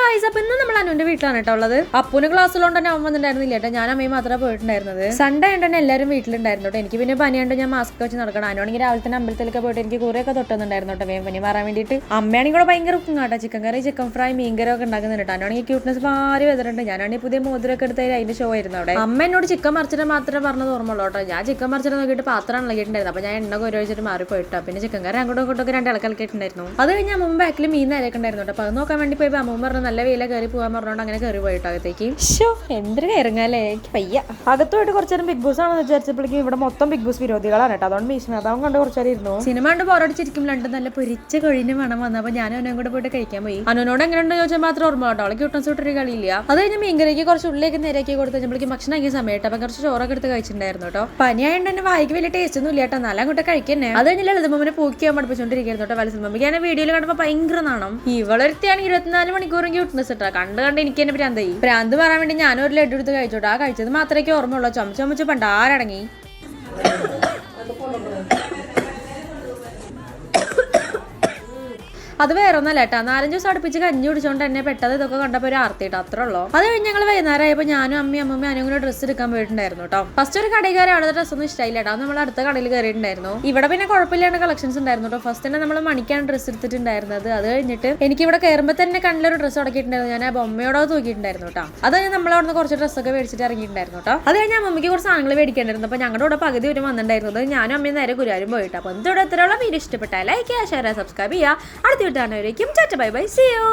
Guys, അപ്പൊ ഇന്ന് നമ്മൾ അനുവിന്റെ വീട്ടിലാണ് കേട്ടോ ഉള്ളത്. അപ്പൂന് ക്ലാസ്സിലുകൊണ്ട് തന്നെ അവൻ വന്നിട്ടുണ്ടായിരുന്നില്ല കേട്ടോ. ഞാൻ അമ്മയും മാത്രമേ പോയിട്ടുണ്ടായിരുന്നത്. സൺഡേ ആയിട്ട് തന്നെ എല്ലാവരും വീട്ടിലുണ്ടായിരുന്നു കേട്ടോ. എനിക്ക് പിന്നെ പനിയാണ്ട് ഞാൻ മാസ്ക് വെച്ച് നടക്കണം. അനുവാണെങ്കിൽ രാവിലെ തന്നെ അമ്പലത്തിലൊക്കെ പോയിട്ട് എനിക്ക് കുറേയൊക്കെ തൊട്ടുന്നുണ്ടായിരുന്നു കേട്ടോ വേഗം പനി മാറാൻ വേണ്ടിയിട്ട്. അമ്മയാണെങ്കിൽ കൂടെ ഭയങ്കര കുക്കിംഗ് കേട്ടോ. ചിക്കൻ കറി, ചിക്കൻ ഫ്രൈ, മീൻകറി ഒക്കെ ഉണ്ടാക്കുന്നുണ്ട് കേട്ടോ. അനുവാണെങ്കിൽ ക്യൂട്ട്നെസ് ഭാരി വെതിരുണ്ട്. ഞാനാണെങ്കിൽ പുതിയ മോതിരൊക്കെ എടുത്ത് അതിന്റെ ഷോ ആയിരുന്നു അവിടെ. അമ്മ എന്നോട് ചിക്കൻ മറിച്ചിട്ട് മാത്രമേ പറഞ്ഞത് ഓർമ്മയുള്ളൂ കേട്ടോ. ഞാൻ ചിക്കൻ മറിച്ചിട്ട് നോക്കിയിട്ട് പാത്രം ഇളകിയിട്ടുണ്ടായിരുന്നു. അപ്പൊ ഞാൻ എണ്ണ കൊരൊഴിച്ചിട്ട് മാറിപ്പോയിട്ടോ. പിന്നെ ചിക്കൻ കറി അങ്ങോട്ടും ഇങ്ങോട്ടൊക്കെ രണ്ട് ഇളക്കിയിട്ടുണ്ടായിരുന്നു. അത് കഴിഞ്ഞാൽ മുമ്പ് ബാക്കിൽ മീൻ നിരയൊക്കെ ഉണ്ടായിരുന്നു കേട്ടോ. അപ്പൊ അത് നോക്കാൻ വേണ്ടി പോയി അമ്മ പറഞ്ഞു നല്ല വെയില കയറി പോകാൻ പറഞ്ഞോണ്ട് അങ്ങനെ കയറി പോയിട്ടോ അകത്തേക്ക്. ഷോ എന്തൊരു കയറുങ്ങാലേ, എനിക്ക് പയ്യ. അകത്തോട്ട് കുറച്ചു നേരം ബിഗ് ബോസ് ആണെന്ന് വിചാരിച്ചപ്പോഴേക്കും ഇവിടെ മൊത്തം ബിഗ് ബോസ് വിരോധികളാണ് കേട്ടോ. അതുകൊണ്ട് ഭീഷ്മതാവും കണ്ട് കുറച്ചേരം ഇരുന്നു. സിനിമ കണ്ട് പോരടിച്ചിരിക്കും. രണ്ട് നല്ല പൊരിച്ച കൊഴിന് മണം വന്നപ്പോൾ ഞാൻ അവനും കൂടെ പോയിട്ട് കഴിക്കാൻ പോയി. അനുനോട് എങ്ങനെയുണ്ടോ ചോദിച്ചാൽ മാത്രം ഓർമ്മ കേട്ടോ. അവളെ ക്യൂട്ടൻസ് വിട്ടൊരു കളിയില്ല. അത് കഴിഞ്ഞ് മീൻകറിക്ക് കുറച്ച് ഉള്ളിലേക്ക് നേരെയാക്കി കൊടുത്തപ്പോഴേക്കും ഭക്ഷണം ആക്കിയ സമയത്ത് അപ്പം കുറച്ച് ചോറൊക്കെ എടുത്ത് കഴിച്ചിട്ടുണ്ടായിരുന്നു കേട്ടോ. പനിയായതുകൊണ്ട് തന്നെ വായിക്ക് വലിയ ടേസ്റ്റ് ഒന്നും ഇല്ല കേട്ടോ. നല്ല അങ്ങോട്ട് കഴിക്കുന്നേ. അത് കഴിഞ്ഞാൽ ലളിതമ്മനെ പൂക്കിയാൻ പഠിപ്പിച്ചോണ്ടിരിക്കുന്നു കേട്ടോ. വലസിമമ്മക്ക് ഞാൻ വീഡിയോയിൽ കണ്ടപ്പോൾ ഭയങ്കര നാണം. ഇവളൊരുത്തിയാണെങ്കിൽ 24 മണിക്കൂറും ക്യൂട്ട്നെസ് ഇട്ടാ കണ്ട് എനിക്ക് തന്നെ ഭ്രാന്തായി. ഭ്രാന്ത് പറയാൻ വേണ്ടി ഞാനൊരു ലഡു എടുത്ത് കഴിച്ചോട്ടോ. ആ കഴിച്ചത് മാത്രമേ ഓർമ്മയുള്ളൂ. ചുമച്ച് പണ്ടാരടങ്ങി. അത് വേറെ ഒന്നല്ല കേട്ടോ. 4-5 ദിവസം അടുപ്പിച്ച് കഞ്ഞി കുടിച്ചോണ്ട് തന്നെ പെട്ടത് ഇതൊക്കെ കണ്ടപ്പോൾ ഒരു ആർത്തിട്ടോ. അത്രേ ഉള്ളൂ. അത് കഴിഞ്ഞ് ഞങ്ങൾ വൈകുന്നേരം ആയപ്പോൾ ഞാനും അമ്മയും അനുവും കൂടെ ഡ്രസ്സ് എടുക്കാൻ പോയിട്ടുണ്ടായിരുന്നു കേട്ടോ. ഫസ്റ്റ് ഒരു കടയിൽ കയറി അവിടെ ഡ്രസ്സ് ഒന്നും ഇഷ്ടമായില്ല കേട്ടോ. നമ്മൾ അടുത്ത കടയിൽ കയറിയിട്ടുണ്ടായിരുന്നു. ഇവിടെ പിന്നെ കുഴപ്പമില്ലാണ്ട് കളക്ഷൻസ് ഉണ്ടായിരുന്നു കേട്ടോ. ഫസ്റ്റ് തന്നെ നമ്മൾ മണിക്കാണ് ഡ്രസ്സ് എടുത്തിട്ടുണ്ടായിരുന്നത്. അത് കഴിഞ്ഞിട്ട് എനിക്ക് ഇവിടെ കയറുമ്പോൾ തന്നെ കണ്ണിലൊരു ഡ്രസ്സ് ഉടക്കിയിട്ടുണ്ടായിരുന്നു. ഞാൻ ആ ബൊമ്മയോടെ തൂക്കിയിട്ടുണ്ടായിരുന്നു കേട്ടോ. അത് കഴിഞ്ഞ് നമ്മളവിടെ നിന്ന് കുറച്ച് ഡ്രസ്സൊക്കെ മേടിച്ചിട്ട് ഇറങ്ങിയിട്ടുണ്ടായിരുന്നു കേട്ടോ. അത് കഴിഞ്ഞാൽ അമ്മയ്ക്ക് കുറച്ച് സാധനങ്ങൾ മേടിക്കേണ്ടായിരുന്നു. അപ്പോൾ ഞങ്ങളുടെ കൂടെ പകുതി ഒരു വന്നിട്ടുണ്ടായിരുന്നത്. ഞാനും അമ്മയും നേരെ ഗുരുവായൂരും പോയിട്ട്. അപ്പോൾ എന്തുകൂടെ എത്രയുള്ള വീഡിയോ ഇഷ്ടപ്പെട്ടാൽ ലൈക്ക് ചെയ്യുക, ഷെയർ ചെയ്യുക, സബ്സ്ക്രൈബ് ചെയ്യുക. അടുത്ത വീട്ടാണ്. Tata bye bye, see U.